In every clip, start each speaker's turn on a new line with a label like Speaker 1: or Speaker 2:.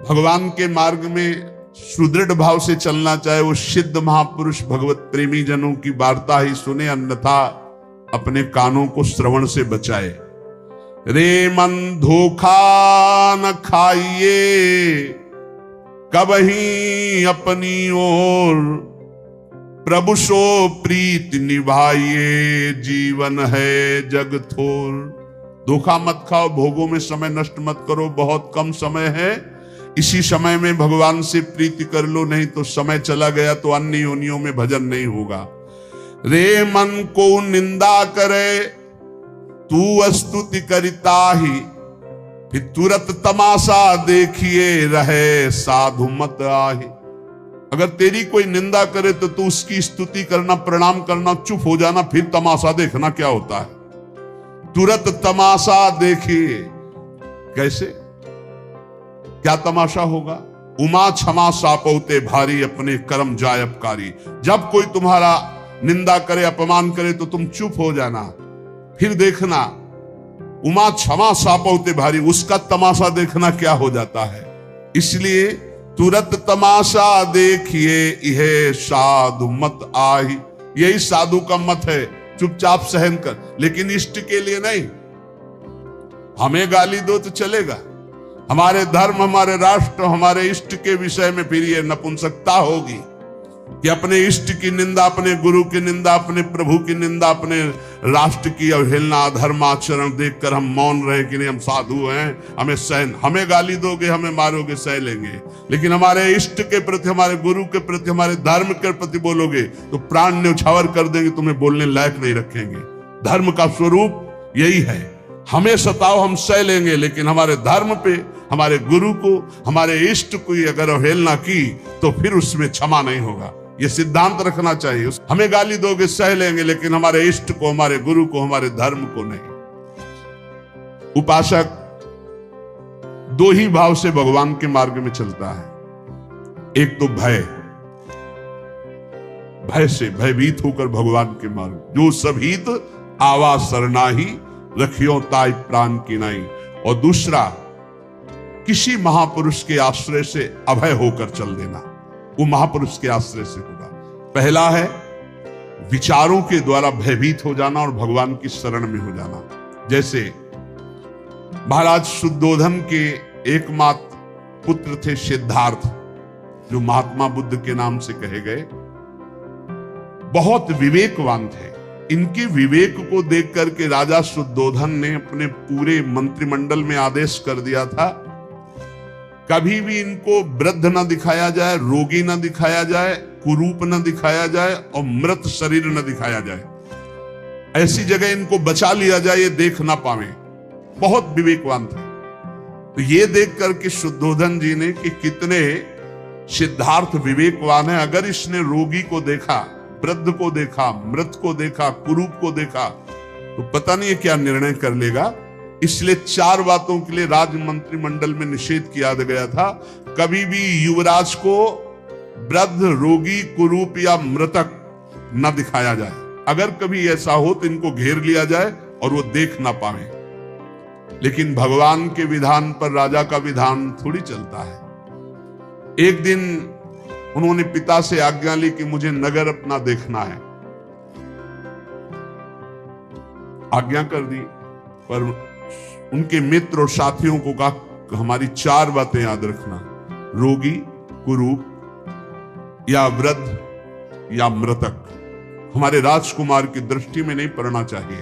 Speaker 1: भगवान के मार्ग में सुदृढ़ भाव से चलना चाहे वो सिद्ध महापुरुष भगवत प्रेमी जनों की वार्ता ही सुने, अन्यथा अपने कानों को श्रवण से बचाए। रे मन धोखा न खाइए कबही अपनी ओर, प्रभु सो प्रीत निभाइए जीवन है जग थोर। धोखा मत खाओ, भोगों में समय नष्ट मत करो, बहुत कम समय है, इसी समय में भगवान से प्रीति कर लो, नहीं तो समय चला गया तो अन्य योनियों में भजन नहीं होगा। रे मन को निंदा करे तू स्तुति करता ही, फिर तुरंत तमाशा देखिए रहे साधु मत आही। अगर तेरी कोई निंदा करे तो तू उसकी स्तुति करना, प्रणाम करना, चुप हो जाना, फिर तमाशा देखना क्या होता है। तुरंत तमाशा देखिए। कैसे, क्या तमाशा होगा? उमा क्षमा सापौते भारी, अपने कर्म जायबकारी। जब कोई तुम्हारा निंदा करे, अपमान करे तो तुम चुप हो जाना, फिर देखना उमा क्षमा सापौते भारी, उसका तमाशा देखना क्या हो जाता है। इसलिए तुरंत तमाशा देखिए यह साधु मत आही। यही साधु का मत है, चुपचाप सहन कर, लेकिन इष्ट के लिए नहीं। हमें गाली दो तो चलेगा, हमारे धर्म, हमारे राष्ट्र, हमारे इष्ट के विषय में फिर ये नपुंसकता होगी कि अपने इष्ट की निंदा, अपने गुरु की निंदा, अपने प्रभु की निंदा, अपने राष्ट्र की अवहेलना, धर्माचरण देखकर हम मौन रहे कि नहीं हम साधु हैं, हमें सहन, हमें गाली दोगे, हमें मारोगे, सह लेंगे, लेकिन हमारे इष्ट के प्रति, हमारे गुरु के प्रति, हमारे धर्म के प्रति बोलोगे तो प्राण न्यौछावर कर देंगे, तुम्हें बोलने लायक नहीं रखेंगे। धर्म का स्वरूप यही है, हमें सताओ हम सह लेंगे, लेकिन हमारे धर्म पे, हमारे गुरु को, हमारे इष्ट को अगर अवहेलना की तो फिर उसमें क्षमा नहीं होगा। ये सिद्धांत रखना चाहिए। हमें गाली दोगे सह लेंगे, लेकिन हमारे इष्ट को, हमारे गुरु को, हमारे धर्म को नहीं। उपासक दो ही भाव से भगवान के मार्ग में चलता है। एक तो भय, भय से भयभीत होकर भगवान के मार्ग, जो सभीत आवा सरनाही, रखियो ताई प्राण की नाई। और दूसरा किसी महापुरुष के आश्रय से अभय होकर चल देना, वो महापुरुष के आश्रय से होगा। पहला है विचारों के द्वारा भयभीत हो जाना और भगवान की शरण में हो जाना। जैसे महाराज शुद्धोधन के एकमात्र पुत्र थे सिद्धार्थ, जो महात्मा बुद्ध के नाम से कहे गए, बहुत विवेकवान थे। इनके विवेक को देख करके राजा शुद्धोधन ने अपने पूरे मंत्रिमंडल में आदेश कर दिया था, कभी भी इनको वृद्ध न दिखाया जाए, रोगी न दिखाया जाए, कुरूप न दिखाया जाए और मृत शरीर न दिखाया जाए। ऐसी जगह इनको बचा लिया जाए, ये देख ना पावे। बहुत विवेकवान थे। तो ये देख करके शुद्धोधन जी ने कि कितने सिद्धार्थ विवेकवान है, अगर इसने रोगी को देखा, वृद्ध को देखा, मृत को देखा, कुरूप को देखा, तो पता नहीं क्या निर्णय कर लेगा। इसलिए 4 बातों के लिए राज मंत्रिमंडल में निषेध किया गया था। कभी भी युवराज को वृद्ध, रोगी, कुरूप या मृतक न दिखाया जाए। अगर कभी ऐसा हो तो इनको घेर लिया जाए और वो देख ना पाए। लेकिन भगवान के विधान पर राजा का विधान थोड़ी चलता है। एक दिन उन्होंने पिता से आज्ञा ली कि मुझे नगर अपना देखना है। आज्ञा कर दी, पर उनके मित्र और साथियों को कहा हमारी 4 बातें याद रखना, रोगी, कुरूप या वृद्ध या मृतक हमारे राजकुमार की दृष्टि में नहीं पड़ना चाहिए।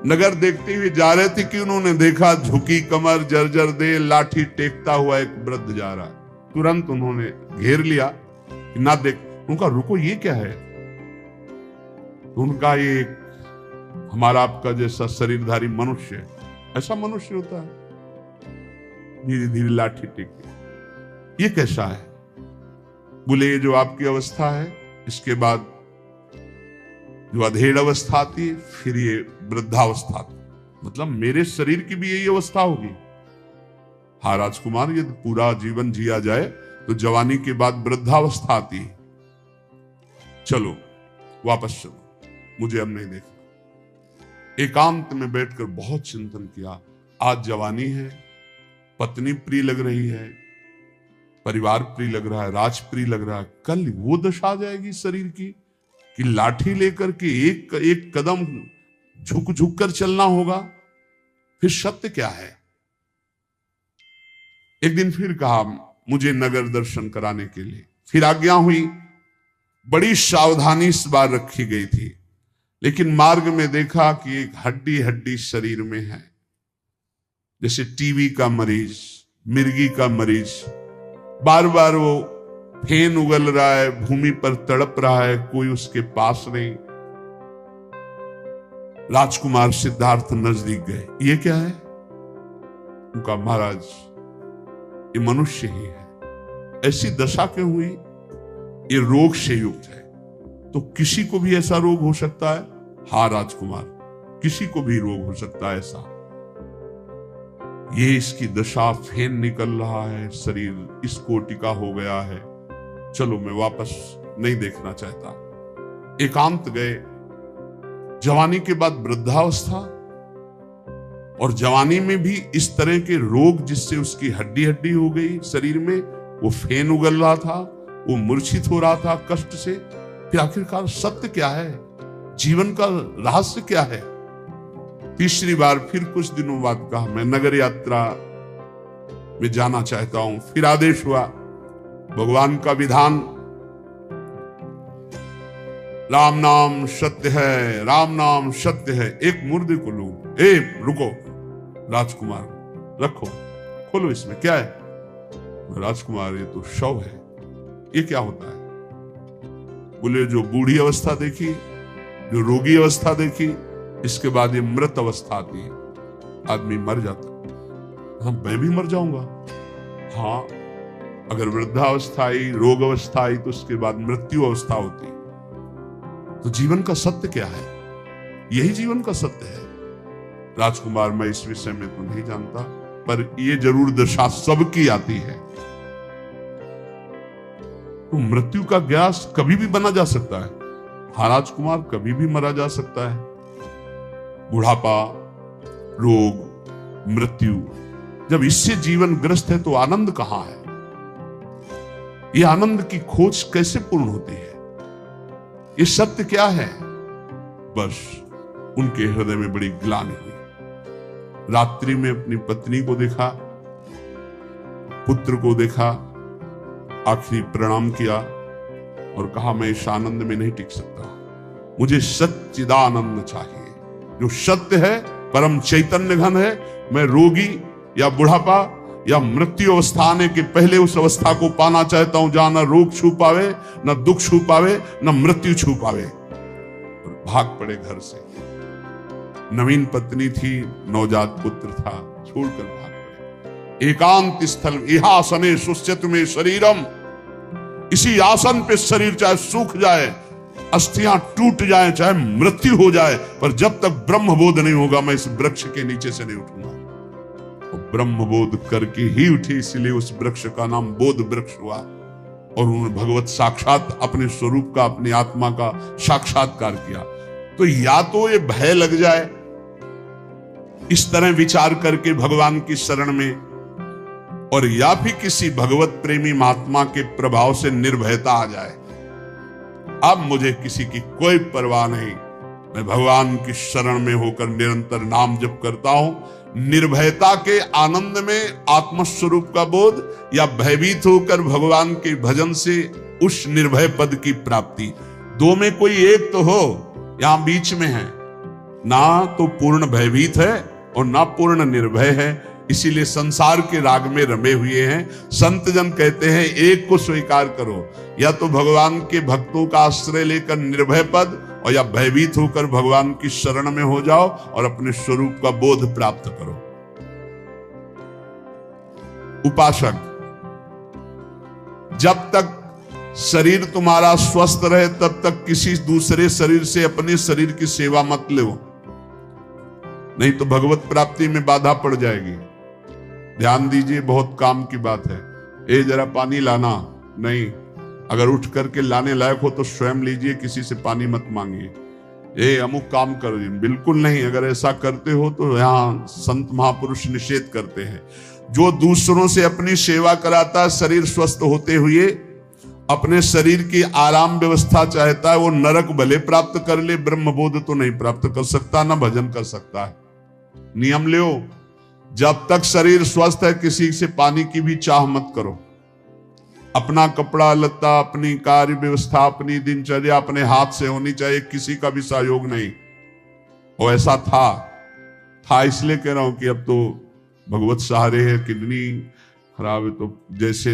Speaker 1: नगर देखते हुए जा रहे थे कि उन्होंने देखा झुकी कमर, जर्जर दे, लाठी टेकता हुआ एक वृद्ध जा रहा है। तुरंत उन्होंने घेर लिया कि ना देख। उनका रुको, ये क्या है? उनका ये हमारा आपका जैसा शरीरधारी मनुष्य, ऐसा मनुष्य होता है। धीरे धीरे लाठी टेक, ये कैसा है? बोले ये जो आपकी अवस्था है, इसके बाद जो अधेड़ अवस्था थी, फिर ये वृद्धावस्था थी, मतलब मेरे शरीर की भी यही अवस्था होगी। हाँ राजकुमार, यदि पूरा जीवन जिया जाए तो जवानी के बाद वृद्धावस्था आती है। चलो वापस चलो, मुझे अब नहीं देखना। एकांत में बैठकर बहुत चिंतन किया। आज जवानी है, पत्नी प्रिय लग रही है, परिवार प्रिय लग रहा है, राज प्रिय लग रहा है, कल वो दशा आ जाएगी शरीर की कि लाठी लेकर के एक एक कदम झुक झुक कर चलना होगा। फिर सत्य क्या है? एक दिन फिर कहा मुझे नगर दर्शन कराने के लिए, फिर आज्ञा हुई। बड़ी सावधानी इस बार रखी गई थी, लेकिन मार्ग में देखा कि एक हड्डी हड्डी शरीर में है, जैसे टीबी का मरीज, मिर्गी का मरीज, बार बार वो फेन उगल रहा है, भूमि पर तड़प रहा है, कोई उसके पास नहीं। राजकुमार सिद्धार्थ नजदीक गए, ये क्या है? उनका महाराज ये मनुष्य ही है। ऐसी दशा क्यों हुई? ये रोग से युक्त है। तो किसी को भी ऐसा रोग हो सकता है? हाँ राजकुमार, किसी को भी रोग हो सकता है ऐसा। ये इसकी दशा, फेन निकल रहा है, शरीर इस कोटि का हो गया है। चलो मैं वापस नहीं देखना चाहता। एकांत गए। जवानी के बाद वृद्धावस्था, और जवानी में भी इस तरह के रोग जिससे उसकी हड्डी हड्डी हो गई शरीर में, वो फेन उगल रहा था, वो मूर्छित हो रहा था कष्ट से। फिर आखिरकार सत्य क्या है? जीवन का रहस्य क्या है? तीसरी बार फिर कुछ दिनों बाद कहा मैं नगर यात्रा में जाना चाहता हूं। फिर आदेश हुआ, भगवान का विधान, राम नाम सत्य है, राम नाम सत्य है। एक मुर्दे को लो, रुको राजकुमार, रखो, खोलो, इसमें क्या है? राजकुमार ये तो शव है। ये क्या होता है? बोले जो बूढ़ी अवस्था देखी, जो रोगी अवस्था देखी, इसके बाद ये मृत अवस्था आती है, आदमी मर जाता। हाँ मैं भी मर जाऊंगा। हाँ अगर वृद्धावस्था आई, रोग अवस्था आई, तो उसके बाद मृत्यु अवस्था होती। तो जीवन का सत्य क्या है? यही जीवन का सत्य है। राजकुमार मैं इस विषय में तो नहीं जानता, पर यह जरूर दशा सबकी आती है। तो मृत्यु का ग्यास कभी भी बना जा सकता है। हाँ राजकुमार, कभी भी मरा जा सकता है। बुढ़ापा, रोग, मृत्यु, जब इससे जीवन ग्रस्त है तो आनंद कहां है? यह आनंद की खोज कैसे पूर्ण होती है? ये सत्य क्या है? बस उनके हृदय में बड़ी ग्लानि हुई। रात्रि में अपनी पत्नी को देखा, पुत्र को देखा, आखिरी प्रणाम किया और कहा मैं इस आनंद में नहीं टिक सकता, मुझे सच्चिदानंद चाहिए, जो सत्य है, परम चैतन्य घन है। मैं रोगी या बुढ़ापा या मृत्यु अवस्था आने के पहले उस अवस्था को पाना चाहता हूं जहां न रोग छू पावे, न दुख छू पावे, न मृत्यु छू पावे। और भाग पड़े घर से। नवीन पत्नी थी, नवजात पुत्र था, छोड़कर भाग पड़े। एकांत स्थल इहासने सुस्यतु में शरीरम, इसी आसन पे शरीर चाहे सूख जाए, अस्थियां टूट जाए, चाहे मृत्यु हो जाए, पर जब तक ब्रह्मबोध नहीं होगा मैं इस वृक्ष के नीचे से नहीं उठूंगा। तो ब्रह्मबोध करके ही उठे, इसलिए उस वृक्ष का नाम बोध वृक्ष हुआ। और उन्होंने भगवत साक्षात अपने स्वरूप का, अपनी आत्मा का साक्षात्कार किया। तो या तो ये भय लग जाए इस तरह विचार करके भगवान की शरण में, और या फिर किसी भगवत प्रेमी महात्मा के प्रभाव से निर्भयता आ जाए। अब मुझे किसी की कोई परवाह नहीं, मैं भगवान की शरण में होकर निरंतर नाम जप करता हूं। निर्भयता के आनंद में आत्मस्वरूप का बोध, या भयभीत होकर भगवान के भजन से उस निर्भय पद की प्राप्ति। दो में कोई एक तो हो, यहां बीच में है, ना तो पूर्ण भयभीत है और ना पूर्ण निर्भय है। इसीलिए संसार के राग में रमे हुए हैं। संत जन कहते हैं एक को स्वीकार करो, या तो भगवान के भक्तों का आश्रय लेकर निर्भय पद, और या भयभीत होकर भगवान की शरण में हो जाओ और अपने स्वरूप का बोध प्राप्त करो। उपासक, जब तक शरीर तुम्हारा स्वस्थ रहे तब तक किसी दूसरे शरीर से अपने शरीर की सेवा मत लो, नहीं तो भगवत प्राप्ति में बाधा पड़ जाएगी। ध्यान दीजिए, बहुत काम की बात है। ए जरा पानी लाना, नहीं, अगर उठ करके लाने लायक हो तो स्वयं लीजिए, किसी से पानी मत मांगिए। ये अमुक काम करो, बिल्कुल नहीं। अगर ऐसा करते हो तो यहाँ संत महापुरुष निषेध करते हैं। जो दूसरों से अपनी सेवा कराता है, शरीर स्वस्थ होते हुए अपने शरीर की आराम व्यवस्था चाहता है, वो नरक भले प्राप्त कर ले, ब्रह्मबोध तो नहीं प्राप्त कर सकता, ना भजन कर सकता है। नियम लो, जब तक शरीर स्वस्थ है किसी से पानी की भी चाह मत करो। अपना कपड़ा लत्ता, अपनी कार्य व्यवस्था, अपनी दिनचर्या अपने हाथ से होनी चाहिए, किसी का भी सहयोग नहीं। और ऐसा था इसलिए कह रहा हूं कि अब तो भगवत सहारे है, किडनी खराब है तो जैसे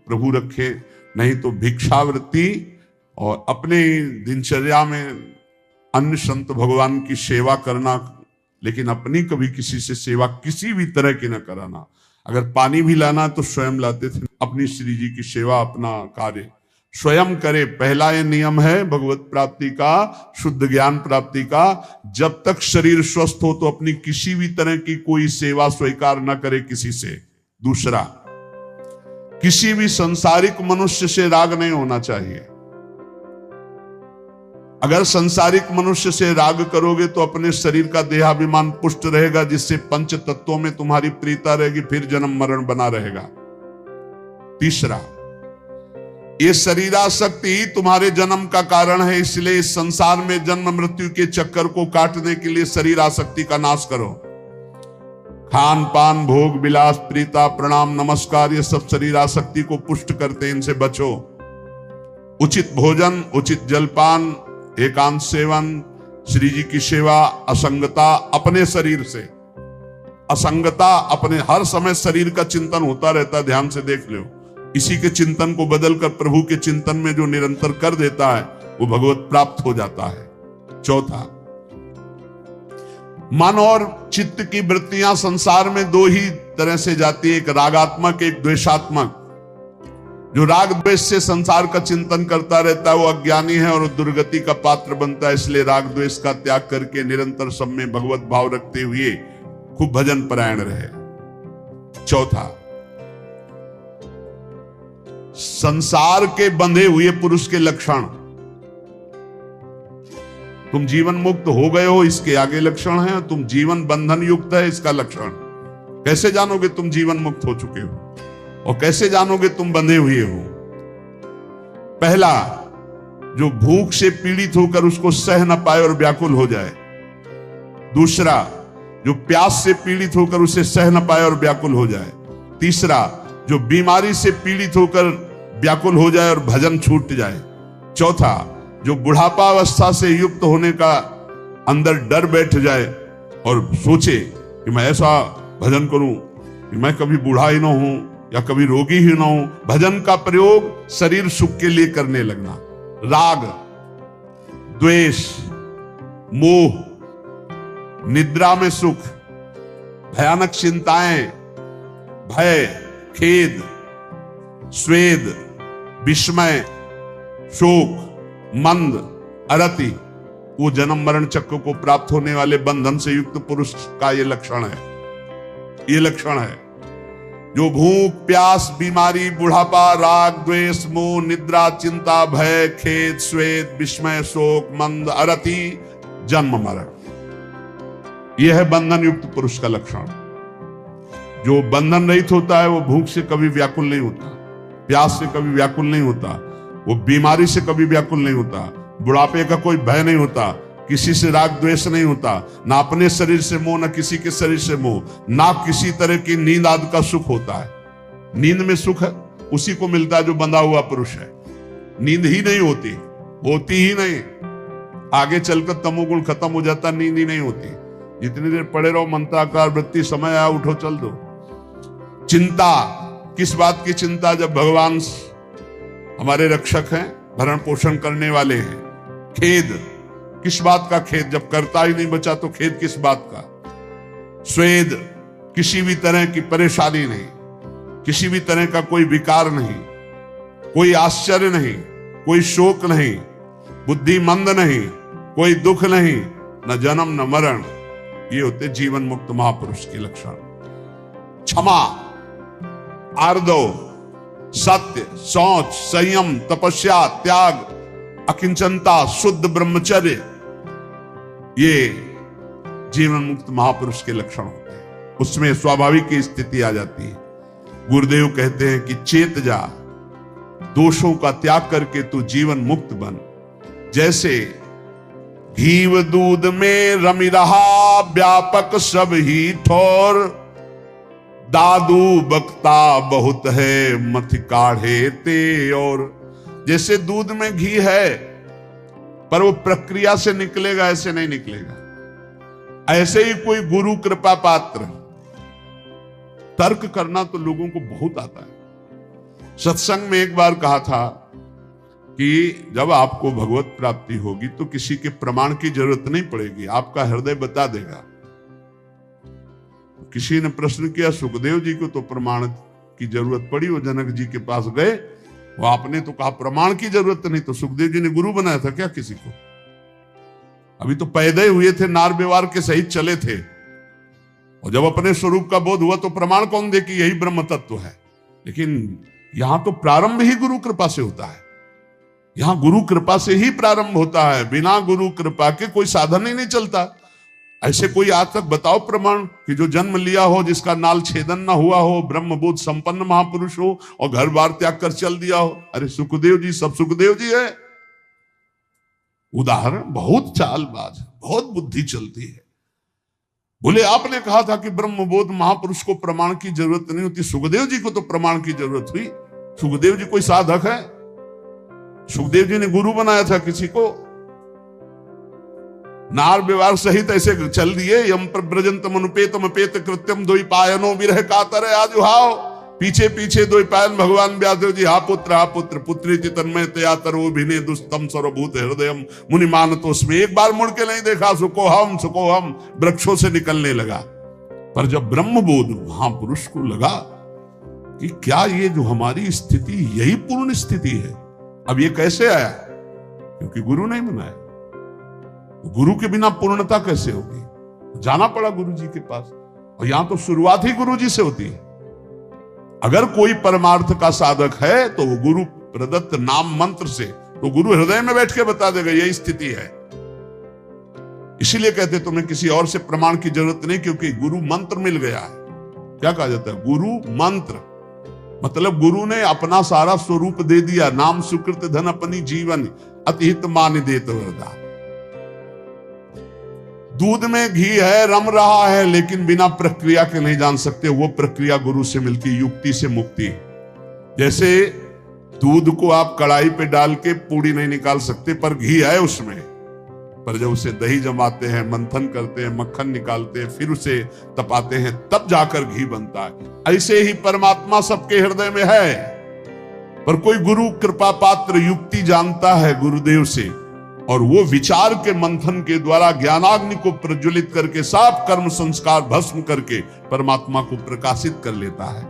Speaker 1: प्रभु रखे, नहीं तो भिक्षावृत्ति और अपने दिनचर्या में अन्य संत भगवान की सेवा करना, लेकिन अपनी कभी किसी से सेवा किसी भी तरह की न कराना। अगर पानी भी लाना तो स्वयं लाते थे। अपनी श्री जी की सेवा, अपना कार्य स्वयं करे। पहला ये नियम है भगवत प्राप्ति का, शुद्ध ज्ञान प्राप्ति का। जब तक शरीर स्वस्थ हो तो अपनी किसी भी तरह की कोई सेवा स्वीकार न करे किसी से। दूसरा, किसी भी संसारिक मनुष्य से राग नहीं होना चाहिए। अगर संसारिक मनुष्य से राग करोगे तो अपने शरीर का देहाभिमान पुष्ट रहेगा, जिससे पंच तत्वों में तुम्हारी प्रीता रहेगी, फिर जन्म मरण बना रहेगा। तीसरा, ये शरीरासक्ति ही तुम्हारे जन्म का कारण है, इसलिए इस संसार में जन्म मृत्यु के चक्कर को काटने के लिए शरीर आसक्ति का नाश करो। खान पान, भोग विलास, प्रीता, प्रणाम, नमस्कार, ये सब शरीर आसक्ति को पुष्ट करते हैं, इनसे बचो। उचित भोजन, उचित जलपान, एकांत सेवन, श्री जी की सेवा, असंगता अपने शरीर से। असंगता अपने, हर समय शरीर का चिंतन होता रहता है, ध्यान से देख लो। इसी के चिंतन को बदलकर प्रभु के चिंतन में जो निरंतर कर देता है वो भगवत प्राप्त हो जाता है। चौथा, मन और चित्त की वृत्तियां संसार में दो ही तरह से जाती है, एक रागात्मक, एक द्वेषात्मक। जो राग द्वेष से संसार का चिंतन करता रहता है वो अज्ञानी है और दुर्गति का पात्र बनता है। इसलिए राग द्वेष का त्याग करके निरंतर सब में भगवत भाव रखते हुए खूब भजन परायण रहे। चौथा, संसार के बंधे हुए पुरुष के लक्षण। तुम जीवन मुक्त हो गए हो, इसके आगे लक्षण है। तुम जीवन बंधन युक्त है, इसका लक्षण। कैसे जानोगे तुम जीवन मुक्त हो चुके हो, और कैसे जानोगे तुम बंधे हुए हो? पहला, जो भूख से पीड़ित होकर उसको सह न पाए और व्याकुल हो जाए। दूसरा, जो प्यास से पीड़ित होकर उसे सह न पाए और व्याकुल हो जाए। तीसरा, जो बीमारी से पीड़ित होकर व्याकुल हो जाए और भजन छूट जाए। चौथा, जो बुढ़ापा अवस्था से युक्त होने का अंदर डर बैठ जाए और सोचे कि मैं ऐसा भजन करूं कि मैं कभी बूढ़ा ही ना हूं या कभी रोगी ही ना हूं। भजन का प्रयोग शरीर सुख के लिए करने लगना। राग, द्वेष, मोह, निद्रा में सुख, भयानक चिंताएं, भय, खेद, स्वेद, विस्मय, शोक, मंद, अरति, वो जन्म मरण चक्र को प्राप्त होने वाले बंधन से युक्त पुरुष का ये लक्षण है। ये लक्षण है। जो भूख, प्यास, बीमारी, बुढ़ापा, राग, द्वेष, मोह, निद्रा, चिंता, भय, खेद, स्वेद, विस्मय, शोक, मंद, अरति, जन्म मरण, यह है बंधन युक्त पुरुष का लक्षण। जो बंधन रहित होता है वो भूख से कभी व्याकुल नहीं होता, प्यास से कभी व्याकुल नहीं होता, वो बीमारी से कभी व्याकुल नहीं होता, बुढ़ापे का कोई भय नहीं होता, किसी से राग द्वेष नहीं होता, ना अपने शरीर से मोह, ना किसी के शरीर से मोह, ना किसी तरह की नींद आदि का सुख होता है। नींद में सुख है उसी को मिलता है जो बंधा हुआ पुरुष है। नींद ही नहीं होती ही नहीं। आगे चलकर तमोगुण खत्म हो जाता, नींद ही नहीं होती। जितनी देर पड़े रहो मंत्राकार वृत्ति, समय आया उठो चल दो। चिंता, किस बात की चिंता? जब भगवान हमारे रक्षक हैं, भरण पोषण करने वाले हैं। खेद, किस बात का खेद? जब करता ही नहीं बचा तो खेद किस बात का? स्वेद, किसी भी तरह की परेशानी नहीं, किसी भी तरह का कोई विकार नहीं, कोई आश्चर्य नहीं, कोई शोक नहीं, बुद्धि मंद नहीं, कोई दुख नहीं, न जन्म न मरण। ये होते जीवन मुक्त महापुरुष के लक्षण। क्षमा, आर्दव, सत्य, शौच, संयम, तपस्या, त्याग, अकिंचनता, शुद्ध ब्रह्मचर्य, ये जीवन मुक्त महापुरुष के लक्षण होते हैं। उसमें स्वाभाविक की स्थिति आ जाती है। गुरुदेव कहते हैं कि चेत जा, दोषों का त्याग करके तू जीवन मुक्त बन। जैसे घीव दूध में रमी रहा व्यापक सब ही ठोर, दादू बकता बहुत है मथ काढ़े ते और। जैसे दूध में घी है पर वो प्रक्रिया से निकलेगा, ऐसे नहीं निकलेगा। ऐसे ही कोई गुरु कृपा पात्र, तर्क करना तो लोगों को बहुत आता है। सत्संग में एक बार कहा था कि जब आपको भगवत प्राप्ति होगी तो किसी के प्रमाण की जरूरत नहीं पड़ेगी, आपका हृदय बता देगा। किसी ने प्रश्न किया, सुखदेव जी को तो प्रमाण की जरूरत पड़ी, वो जनक जी के पास गए, वो आपने तो कहा प्रमाण की जरूरत नहीं, तो सुखदेव जी ने गुरु बनाया था क्या किसी को? अभी तो पैदा ही हुए थे, नार व्यवहार के सहित चले थे, और जब अपने स्वरूप का बोध हुआ तो प्रमाण कौन दे कि यही ब्रह्म तत्व है? लेकिन यहां तो प्रारंभ ही गुरु कृपा से होता है। यहां गुरु कृपा से ही प्रारंभ होता है, बिना गुरु कृपा के कोई साधन ही नहीं चलता। ऐसे कोई आज तक बताओ प्रमाण कि जो जन्म लिया हो, जिसका नाल छेदन ना हुआ हो, ब्रह्मबोध संपन्न महापुरुष हो और घर बार त्याग कर चल दिया हो? अरे सुखदेव जी, सब सुखदेव जी है उदाहरण। बहुत चालबाज, बहुत बुद्धि चलती है। बोले आपने कहा था कि ब्रह्मबोध महापुरुष को प्रमाण की जरूरत नहीं होती, सुखदेव जी को तो प्रमाण की जरूरत हुई। सुखदेव जी कोई साधक है? सुखदेव जी ने गुरु बनाया था किसी को? नार व्यवहार सहित ऐसे चल दिए। यम प्रव्रजंतम अनुपेतम अपेत कृत्यम द्वि पायनो विरह कातर आजुहाव। पीछे पीछे द्वि पायन भगवान व्यासदेव जी, हा पुत्र पुत्री तन्मय तया तरो भिने दुस्तम सर्वभूत हृदयम मुनि मानतोस्मि। एक बार मुड़ के नहीं देखा, सुको हम वृक्षों से निकलने लगा। पर जब ब्रह्मबोध महापुरुष को लगा कि क्या ये जो हमारी स्थिति यही पूर्ण स्थिति है, अब ये कैसे आया? क्योंकि गुरु नहीं बनाया। गुरु के बिना पूर्णता कैसे होगी? जाना पड़ा गुरु जी के पास, और यहां तो शुरुआत ही गुरु जी से होती है। अगर कोई परमार्थ का साधक है तो वो गुरु प्रदत्त नाम मंत्र से, तो गुरु हृदय में बैठ के बता देगा यही स्थिति है। इसीलिए कहते तुम्हें किसी और से प्रमाण की जरूरत नहीं, क्योंकि गुरु मंत्र मिल गया है। क्या कहा जाता है? गुरु मंत्र, मतलब गुरु ने अपना सारा स्वरूप दे दिया। नाम सुकृत धन अपनी जीवन अतिहित मान देत वरदा। दूध में घी है, रम रहा है, लेकिन बिना प्रक्रिया के नहीं जान सकते। वो प्रक्रिया गुरु से मिलती, युक्ति से मुक्ति। जैसे दूध को आप कढ़ाई पे डाल के पूड़ी नहीं निकाल सकते, पर घी है उसमें। पर जब उसे दही जमाते हैं, मंथन करते हैं, मक्खन निकालते हैं, फिर उसे तपाते हैं, तब जाकर घी बनता है। ऐसे ही परमात्मा सबके हृदय में है, पर कोई गुरु कृपा पात्र युक्ति जानता है गुरुदेव से, और वो विचार के मंथन के द्वारा ज्ञानाग्नि को प्रज्वलित करके साफ कर्म संस्कार भस्म करके परमात्मा को प्रकाशित कर लेता है।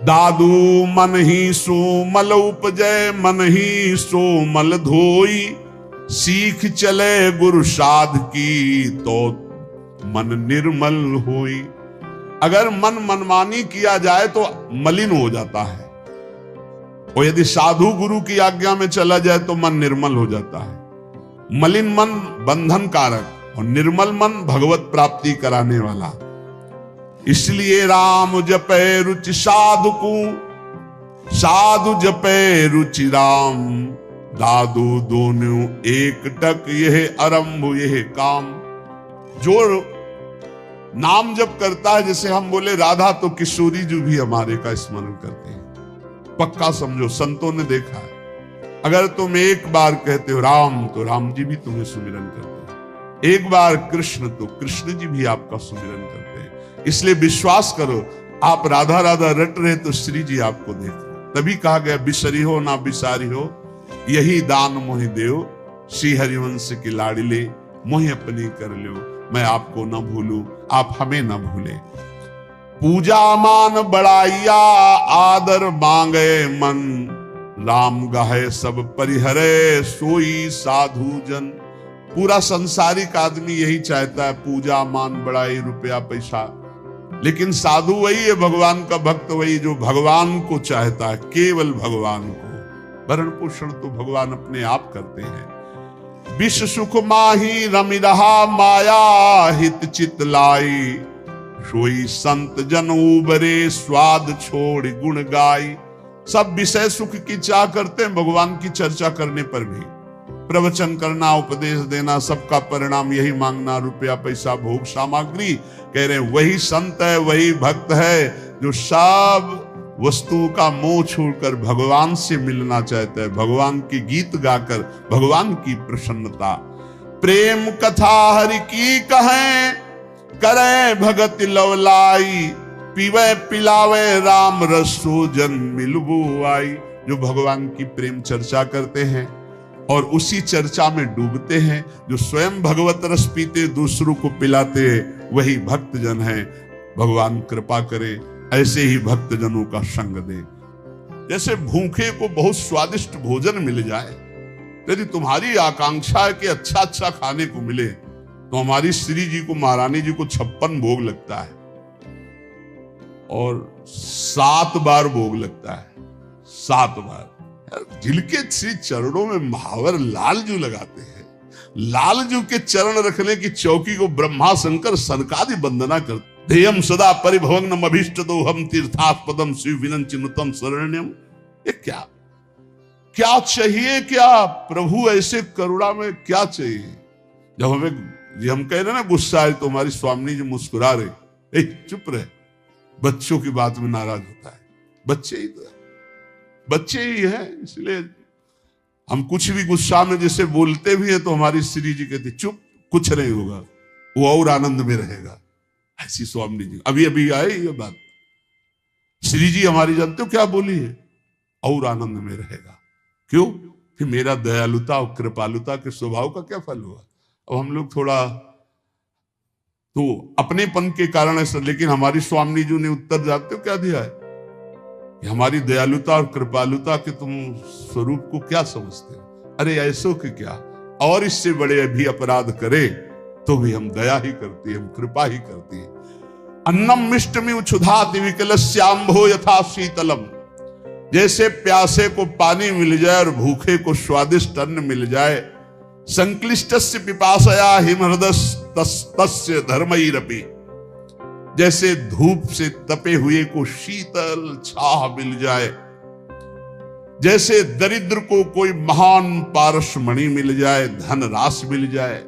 Speaker 1: दादू मन ही सोमल उपजय, मन ही सोमल धोई। सीख चले गुरु साध की, तो मन निर्मल होई। अगर मन मनमानी किया जाए तो मलिन हो जाता है, और यदि साधु गुरु की आज्ञा में चला जाए तो मन निर्मल हो जाता है। मलिन मन बंधन कारक, और निर्मल मन भगवत प्राप्ति कराने वाला। इसलिए राम जपे रुचि साधु को, साधु जपे रुचि राम। दादू दोनों एक टक, यह आरंभ यह काम। जो नाम जप करता है, जैसे हम बोले राधा, तो किशोरी जी भी हमारे का स्मरण करते हैं। पक्का समझो, संतों ने देखा है। अगर तुम एक बार कहते हो राम, तो राम जी भी तुम्हें सुमिरन करते हैं। एक बार कृष्ण, तो कृष्ण जी भी आपका सुमिरन करते हैं। इसलिए विश्वास करो, आप राधा राधा रट रहे तो श्री जी आपको देख रहे। तभी कहा गया बिसरी हो ना बिसारी हो, यही दान मोहि देव। श्री हरिवंश की लाडले, मोहि अपनी कर लो। मैं आपको न भूलूं, आप हमें न भूले। पूजा मान बढ़ाइया, आदर मांगे मन। राम गाहे सब परिहरे, सोई साधु जन। पूरा संसारिक आदमी यही चाहता है, पूजा मान बढ़ाई, रुपया पैसा। लेकिन साधु वही है, भगवान का भक्त वही, जो भगवान को चाहता है, केवल भगवान को। भरण पोषण तो भगवान अपने आप करते हैं। विश्व सुख माही रमि रहा माया हित चित लाई, सोई संत जन उबरे स्वाद छोड़ गुण गाई। सब विषय सुख की चाह करते हैं, भगवान की चर्चा करने पर भी प्रवचन करना, उपदेश देना, सबका परिणाम यही मांगना, रुपया पैसा भोग सामग्री। कह रहे हैं वही संत है, वही भक्त है जो सब वस्तुओं का मोह छोड़कर भगवान से मिलना चाहता है, भगवान की गीत गाकर भगवान की प्रसन्नता। प्रेम कथा हरि की कहें, करें भगत लवलाई, पीवे पिलावे राम रसो जन मिलबो आई। जो भगवान की प्रेम चर्चा करते हैं और उसी चर्चा में डूबते हैं, जो स्वयं भगवत रस पीते दूसरों को पिलाते हैं, वही भक्त जन है। भगवान कृपा करे ऐसे ही भक्त जनों का संग दे। जैसे भूखे को बहुत स्वादिष्ट भोजन मिल जाए, यदि तुम्हारी आकांक्षा है कि अच्छा अच्छा खाने को मिले, तो हमारी श्री जी को, महारानी जी को 56 भोग लगता है और 7 बार भोग लगता है, 7 बार। जिनके श्री चरणों में महावर लालजू लगाते हैं, लालजू के चरण रखने की चौकी को ब्रह्मा शंकर सनकादि वंदना करते। ध्येयम सदा परिभवग्नम अभीष्टदोहम तीर्थास्पदम शिव विनंचिनुतम शरण्यम। ये क्या चाहिए, क्या प्रभु ऐसे करुणा में क्या चाहिए। जब हम कह रहे ना गुस्सा है, तो हमारी स्वामी जी मुस्कुरा रहे, चुप रहे, बच्चों की बात में नाराज होता है। बच्चे ही तो है, बच्चे ही है, इसलिए हम कुछ भी गुस्सा में जैसे बोलते भी हैं तो हमारी श्री जी कहती चुप, कुछ नहीं होगा, वो और आनंद में रहेगा। ऐसी स्वामी जी अभी अभी आए ये बात, श्री जी हमारी जानते हो क्या बोली है, और आनंद में रहेगा। क्यों? कि मेरा दयालुता और कृपालुता के स्वभाव का क्या फल हुआ। अब हम लोग थोड़ा तो अपनेपन के कारण ऐसा, लेकिन हमारी स्वामी जी ने उत्तर जानते हो क्या दिया है कि हमारी दयालुता और कृपालुता के तुम स्वरूप को क्या समझते हो। अरे ऐसो के क्या, और इससे बड़े भी अपराध करे तो भी हम दया ही करती है, हम कृपा ही करती है। अन्नम मिष्टमि उछुधाति विकलस्याम्भो यथा शीतलम। जैसे प्यासे को पानी मिल जाए और भूखे को स्वादिष्ट अन्न मिल जाए, संक्लिष्टस्य पिपासया हिमहृदस्य धर्मैरपि। जैसे धूप से तपे हुए को शीतल छाह मिल जाए, जैसे दरिद्र को कोई महान पारसमणि मिल जाए, धन रास मिल जाए,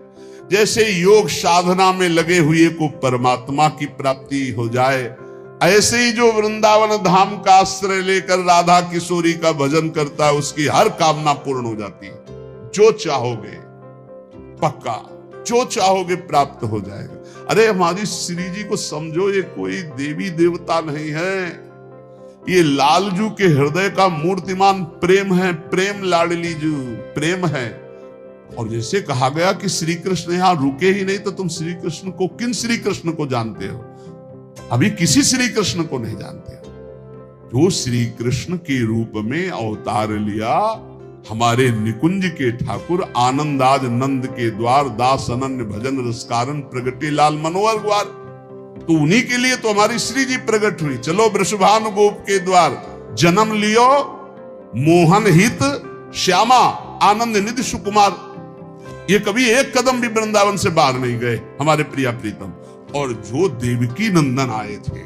Speaker 1: जैसे योग साधना में लगे हुए को परमात्मा की प्राप्ति हो जाए, ऐसे ही जो वृंदावन धाम का आश्रय लेकर राधा किशोरी का भजन करता है, उसकी हर कामना पूर्ण हो जाती है। जो चाहोगे पक्का, जो चाहोगे प्राप्त हो जाएगा। अरे हमारी श्री जी को समझो, ये कोई देवी देवता नहीं है, ये लालजू के हृदय का मूर्तिमान प्रेम है। प्रेम लाडली जू प्रेम है। और जैसे कहा गया कि श्री कृष्ण यहां रुके ही नहीं, तो तुम श्री कृष्ण को, किन श्री कृष्ण को जानते हो? अभी किसी श्री कृष्ण को नहीं जानते हो। जो श्री कृष्ण के रूप में अवतार लिया, हमारे निकुंज के ठाकुर आनंदाज नंद के द्वार, दास अनन्य भजन रसकारन प्रगटे लाल मनोहर द्वार, तो उन्हीं के लिए तो हमारी श्री जी प्रकट हुई। चलो वृषभानु गोप के द्वार, जन्म लियो मोहन हित श्यामा आनंद निधि सुकुमार। ये कभी एक कदम भी वृंदावन से बाहर नहीं गए हमारे प्रिया प्रीतम। और जो देवकी नंदन आए थे,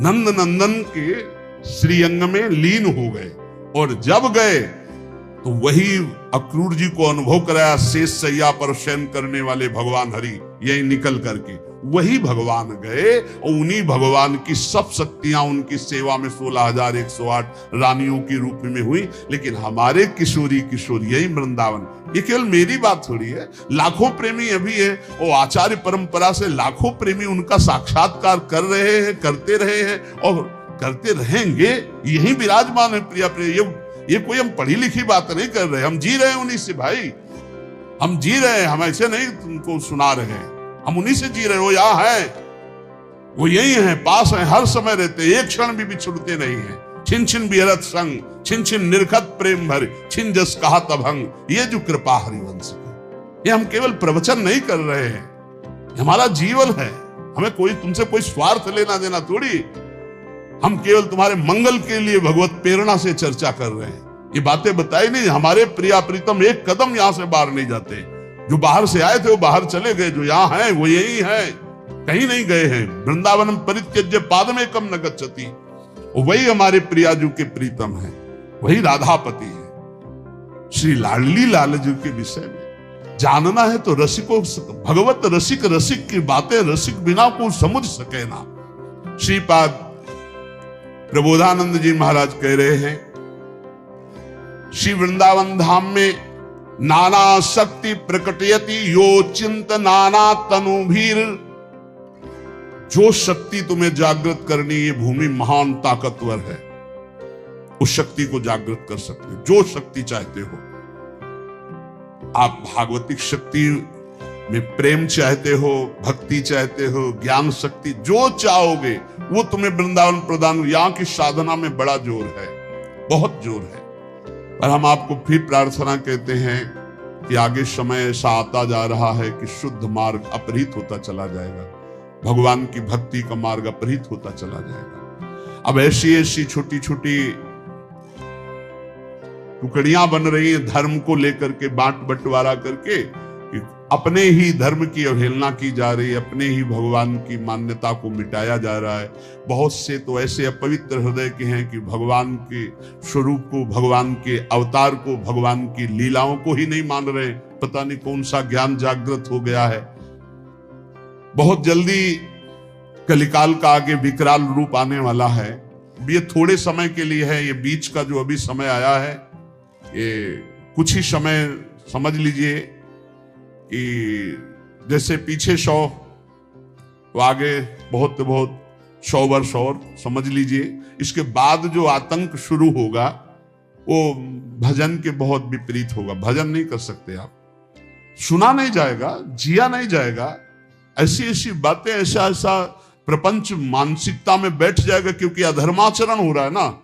Speaker 1: नंद नंदन के श्रीअंग में लीन हो गए, और जब गए तो वही अक्रूर जी को अनुभव कराया, शेष सैया पर शयन करने वाले भगवान हरि यही निकल करके वही भगवान गए, और उन्हीं भगवान की सब शक्तियां उनकी सेवा में 16,108 रानियों के रूप में हुई। लेकिन हमारे किशोरी किशोर यही वृंदावन, ये केवल मेरी बात थोड़ी है, लाखों प्रेमी अभी है, और आचार्य परंपरा से लाखों प्रेमी उनका साक्षात्कार कर रहे हैं, करते रहे हैं और करते रहेंगे। यही विराजमान है प्रिया प्रिय। ये कोई हम पढ़ी लिखी बात नहीं कर रहे, हम जी रहे हैं उन्हीं से भाई, हम जी रहे हैं, हम ऐसे नहीं तुमको सुना रहे हैं, हम उन्हीं से जी रहे। वो यहाँ है, वो यही है, पास है, हर समय रहते, एक क्षण भी बिछुड़ते नहीं है। छिन छिन बिहरत संग, छिन छिन निर्खत प्रेम भर, छिन जस कहा तभंग। ये जो कृपा हरिवंश की, ये हम केवल प्रवचन नहीं कर रहे हैं, हमारा जीवन है। हमें कोई तुमसे कोई स्वार्थ लेना देना थोड़ी, हम केवल तुम्हारे मंगल के लिए भगवत प्रेरणा से चर्चा कर रहे हैं। ये बातें बताई नहीं। हमारे प्रिया प्रीतम एक कदम यहां से बाहर नहीं जाते। जो बाहर से आए थे वो बाहर चले गए, जो यहां हैं वो यही हैं, कहीं नहीं गए हैं। वृंदावनम परित्यज्य पादमेकम न गच्छति, वही हमारे प्रियाजू के प्रीतम है, वही राधापति है। श्री लाडली लाल जी के विषय में जानना है तो रसिको, भगवत रसिक रसिक की बातें रसिक बिना को समझ सके ना। श्रीपाद प्रबोधानंद जी महाराज कह रहे हैं, श्री वृंदावन धाम में नाना शक्ति प्रकटयति यो चिंत नाना तनुभीर। जो शक्ति तुम्हें जागृत करनी, ये भूमि महान ताकतवर है, उस शक्ति को जागृत कर सकते हो, जो शक्ति चाहते हो आप। भागवतिक शक्ति में प्रेम चाहते हो, भक्ति चाहते हो, ज्ञान शक्ति, जो चाहोगे वो तुम्हें वृंदावन प्रदान। यहां की साधना में बड़ा जोर है, बहुत जोर है। पर हम आपको फिर प्रार्थना कहते हैं कि आगे समय ऐसा आता जा रहा है कि शुद्ध मार्ग अपहृत होता चला जाएगा, भगवान की भक्ति का मार्ग अपहृत होता चला जाएगा। अब ऐसी ऐसी छोटी छोटी टुकड़ियां बन रही हैं धर्म को लेकर के, बांट बंटवारा करके अपने ही धर्म की अवहेलना की जा रही है, अपने ही भगवान की मान्यता को मिटाया जा रहा है। बहुत से तो ऐसे अपवित्र हृदय के हैं कि भगवान के स्वरूप को, भगवान के अवतार को, भगवान की लीलाओं को ही नहीं मान रहे। पता नहीं कौन सा ज्ञान जागृत हो गया है। बहुत जल्दी कलिकाल का आगे विकराल रूप आने वाला है। ये थोड़े समय के लिए है, ये बीच का जो अभी समय आया है, ये कुछ ही समय समझ लीजिए कि जैसे पीछे 100 तो आगे बहुत बहुत 100 वर्ष और समझ लीजिए। इसके बाद जो आतंक शुरू होगा वो भजन के बहुत विपरीत होगा। भजन नहीं कर सकते आप, सुना नहीं जाएगा, जिया नहीं जाएगा, ऐसी ऐसी बातें, ऐसा ऐसा प्रपंच मानसिकता में बैठ जाएगा, क्योंकि अधर्माचरण हो रहा है ना।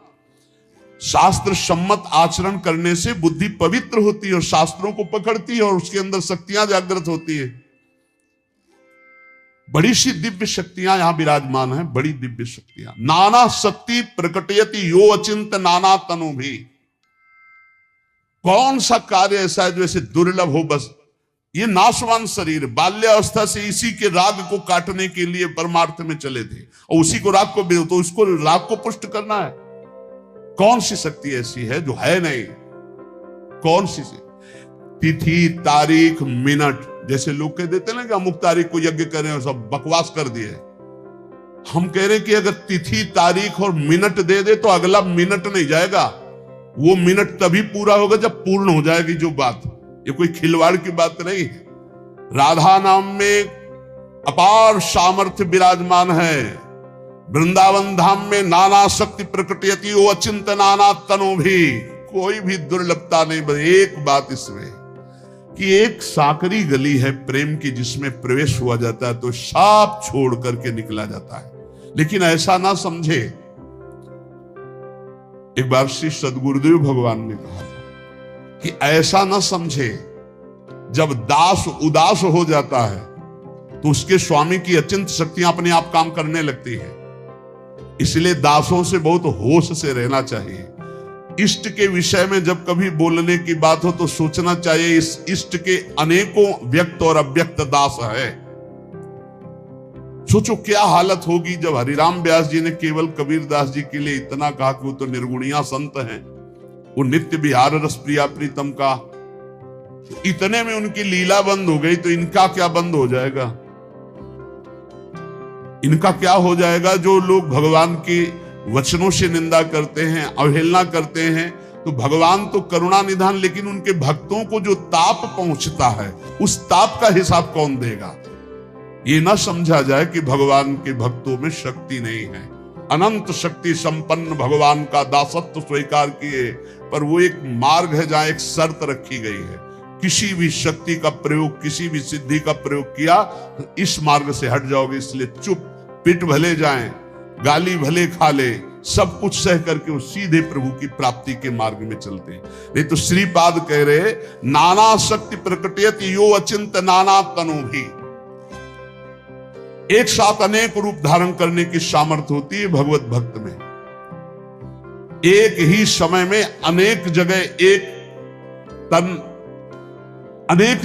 Speaker 1: शास्त्र सम्मत आचरण करने से बुद्धि पवित्र होती है और शास्त्रों को पकड़ती है और उसके अंदर शक्तियां जागृत होती है। बड़ी सी दिव्य शक्तियां यहां विराजमान है, बड़ी दिव्य शक्तियां। नाना शक्ति प्रकटयति यो अचिंत नाना तनु भी। कौन सा कार्य ऐसा है जो ऐसे दुर्लभ हो? बस ये नाशवान शरीर बाल्यावस्था से इसी के राग को काटने के लिए परमार्थ में चले थे और उसी को राग को, तो उसको राग को पुष्ट करना है। कौन सी शक्ति ऐसी है जो है नहीं? कौन सी तिथि तारीख मिनट, जैसे लोग कह देते ना कि अमुक तारीख को यज्ञ करें और सब बकवास कर दिए। हम कह रहे कि अगर तिथि तारीख और मिनट दे दे तो अगला मिनट नहीं जाएगा, वो मिनट तभी पूरा होगा जब पूर्ण हो जाएगी जो बात। ये कोई खिलवाड़ की बात नहीं। राधा नाम में अपार सामर्थ्य विराजमान है। वृंदावन धाम में नाना शक्ति प्रकटयति ओ अचिंत नाना तनु भी। कोई भी दुर्लभता नहीं। बस एक बात इसमें कि एक साकरी गली है प्रेम की, जिसमें प्रवेश हुआ जाता है तो साप छोड़ करके निकला जाता है। लेकिन ऐसा ना समझे। एक बार श्री सदगुरुदेव भगवान ने कहा था कि ऐसा ना समझे, जब दास उदास हो जाता है तो उसके स्वामी की अचिंत शक्तियां अपने आप काम करने लगती है। इसलिए दासों से बहुत होश से रहना चाहिए। इष्ट के विषय में जब कभी बोलने की बात हो तो सोचना चाहिए इस इष्ट के अनेकों व्यक्त और अव्यक्त दास है। सोचो क्या हालत होगी जब हरिराम व्यास जी ने केवल कबीरदास जी के लिए इतना कहा कि वो तो निर्गुणिया संत हैं, वो नित्य विहार रस प्रिया प्रीतम का, इतने में उनकी लीला बंद हो गई तो इनका क्या बंद हो जाएगा? इनका क्या हो जाएगा? जो लोग भगवान की वचनों से निंदा करते हैं, अवहेलना करते हैं, तो भगवान तो करुणा निधान, लेकिन उनके भक्तों को जो ताप पहुंचता है उस ताप का हिसाब कौन देगा? ये ना समझा जाए कि भगवान के भक्तों में शक्ति नहीं है। अनंत शक्ति संपन्न भगवान का दासत्व स्वीकार किए, पर वो एक मार्ग है जहां एक शर्त रखी गई है। किसी भी शक्ति का प्रयोग, किसी भी सिद्धि का प्रयोग किया तो इस मार्ग से हट जाओगे। इसलिए चुप, पिट भले जाएं, गाली भले खा ले, सब कुछ सह करके वो सीधे प्रभु की प्राप्ति के मार्ग में चलते हैं। नहीं तो श्रीपाद कह रहे नाना शक्ति प्रकटयति यो अचिंत नाना तनु भी। एक साथ अनेक रूप धारण करने की सामर्थ्य होती है भगवत भक्त में। एक ही समय में अनेक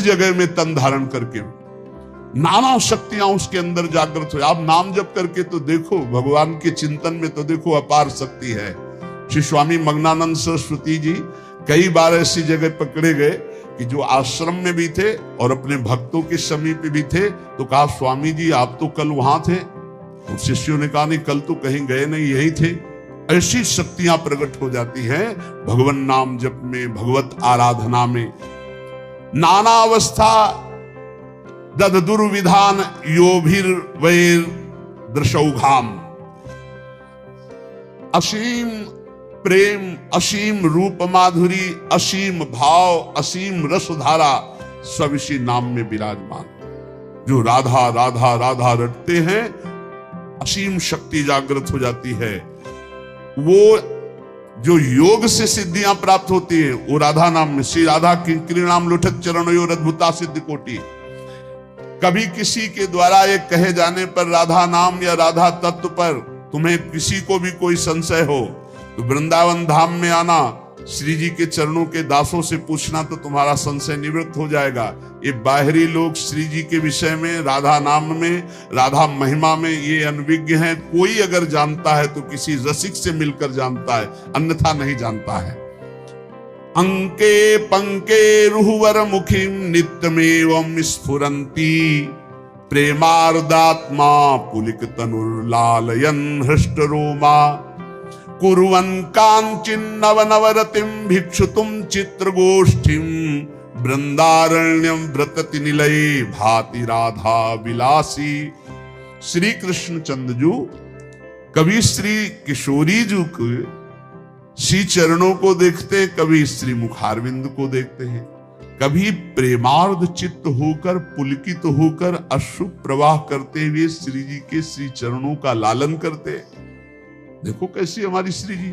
Speaker 1: जगह में तन धारण करके नाना शक्तियां उसके अंदर जागृत हो। आप नाम जप करके तो देखो, भगवान के चिंतन में तो देखो अपार शक्ति है। श्री स्वामी मग्नानंद सरस्वती जी कई बार ऐसी जगह पकड़े गए कि जो आश्रम में भी थे और अपने भक्तों के समीप भी थे, तो कहा स्वामी जी आप तो कल वहां थे। और शिष्यों ने कहा नहीं, कल तो कहीं गए नहीं, यही थे। ऐसी शक्तियां प्रकट हो जाती हैं भगवान नाम जप में, भगवत आराधना में। नाना अवस्था दद दुर्विधान योभिर वैर दृशौघाम। असीम प्रेम, असीम रूप माधुरी, असीम भाव, असीम रसधारा सब इसी नाम में विराजमान। जो राधा राधा राधा रटते हैं, असीम शक्ति जागृत हो जाती है। वो जो योग से सिद्धियां प्राप्त होती है वो राधा नाम में। श्री राधा किंकरी नाम लुठत चरणों अद्भुता सिद्ध कोटि। कभी किसी के द्वारा एक कहे जाने पर राधा नाम या राधा तत्व पर तुम्हें किसी को भी कोई संशय हो तो वृंदावन धाम में आना, श्री जी के चरणों के दासों से पूछना, तो तुम्हारा संशय निवृत्त हो जाएगा। ये बाहरी लोग श्री जी के विषय में, राधा नाम में, राधा महिमा में ये अनविज्ञ हैं। कोई अगर जानता है तो किसी रसिक से मिलकर जानता है, अन्यथा नहीं जानता है। अंके पंके रुहुवर मुखिम नित्यमेवं स्फुरन्ति प्रेमार्दात्मा पुलिक तनुर्लालयन् हृष्ट रोमा कुर्वन् कांचिन्नव नवरतिं भिक्षुतुं चित्रगोष्ठीं वृंदारण्यं व्रतति निलये भाति राधा विलासी। श्री कृष्ण चंद्र कभी श्री किशोरी जी को श्री चरणों को देखते, कभी श्री मुखारविंद को देखते हैं, कभी प्रेमार्ध चित्त होकर पुलकित होकर अश्रु प्रवाह करते हुए श्री जी के श्री चरणों का लालन करते। देखो कैसी हमारी श्री जी,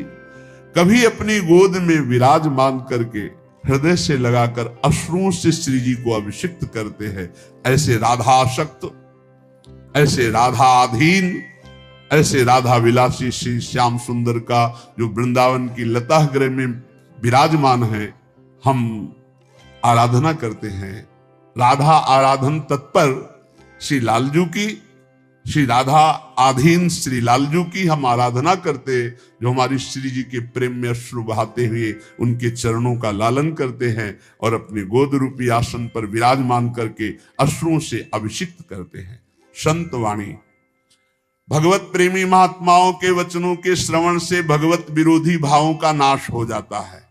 Speaker 1: कभी अपनी गोद में विराजमान करके हृदय से लगाकर अश्रुओं से श्री जी को अभिषिक्त करते हैं। ऐसे राधाशक्त, ऐसे राधाधीन, ऐसे राधा विलासी श्री श्याम सुंदर का जो वृंदावन की लता गृह में विराजमान है, हम आराधना करते हैं। राधा आराधन तत्पर श्री लालजू की, श्री राधा आधीन श्री लालजू की हम आराधना करते, जो हमारी श्री जी के प्रेम में अश्रु बहाते हुए उनके चरणों का लालन करते हैं और अपने गोद रूपी आसन पर विराजमान करके अश्रुओं से अभिषिक्त करते हैं। संत वाणी, भगवत प्रेमी महात्माओं के वचनों के श्रवण से भगवत विरोधी भावों का नाश हो जाता है।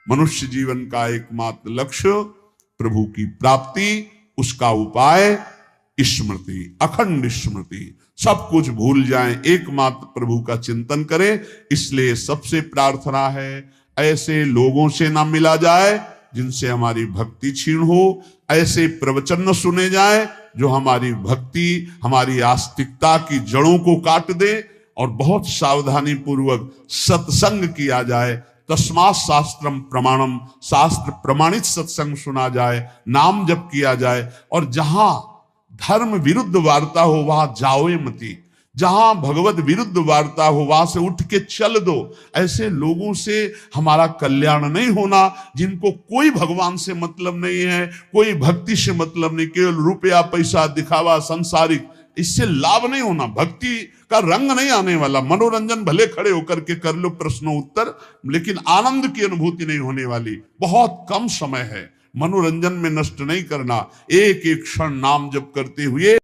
Speaker 1: मनुष्य जीवन का एकमात्र लक्ष्य प्रभु की प्राप्ति, उसका उपाय स्मृति, अखंड स्मृति। सब कुछ भूल जाएं, एकमात्र प्रभु का चिंतन करें। इसलिए सबसे प्रार्थना है, ऐसे लोगों से ना मिला जाए जिनसे हमारी भक्ति क्षीण हो, ऐसे प्रवचन न सुने जाए जो हमारी भक्ति, हमारी आस्तिकता की जड़ों को काट दे, और बहुत सावधानी पूर्वक सत्संग किया जाए। तस्मात् शास्त्रम प्रमाणम, शास्त्र प्रमाणित सत्संग सुना जाए, नाम जप किया जाए। और जहां धर्म विरुद्ध वार्ता हो वहां जाओ मती, जहां भगवत विरुद्ध वार्ता हो वहां से उठ के चल दो। ऐसे लोगों से हमारा कल्याण नहीं होना, जिनको कोई भगवान से मतलब नहीं है, कोई भक्ति से मतलब नहीं, केवल रुपया पैसा दिखावा संसारिक, इससे लाभ नहीं होना। भक्ति का रंग नहीं आने वाला। मनोरंजन भले खड़े होकर के कर लो प्रश्न उत्तर, लेकिन आनंद की अनुभूति नहीं होने वाली। बहुत कम समय है, मनोरंजन में नष्ट नहीं करना। एक एक क्षण नाम जप करते हुए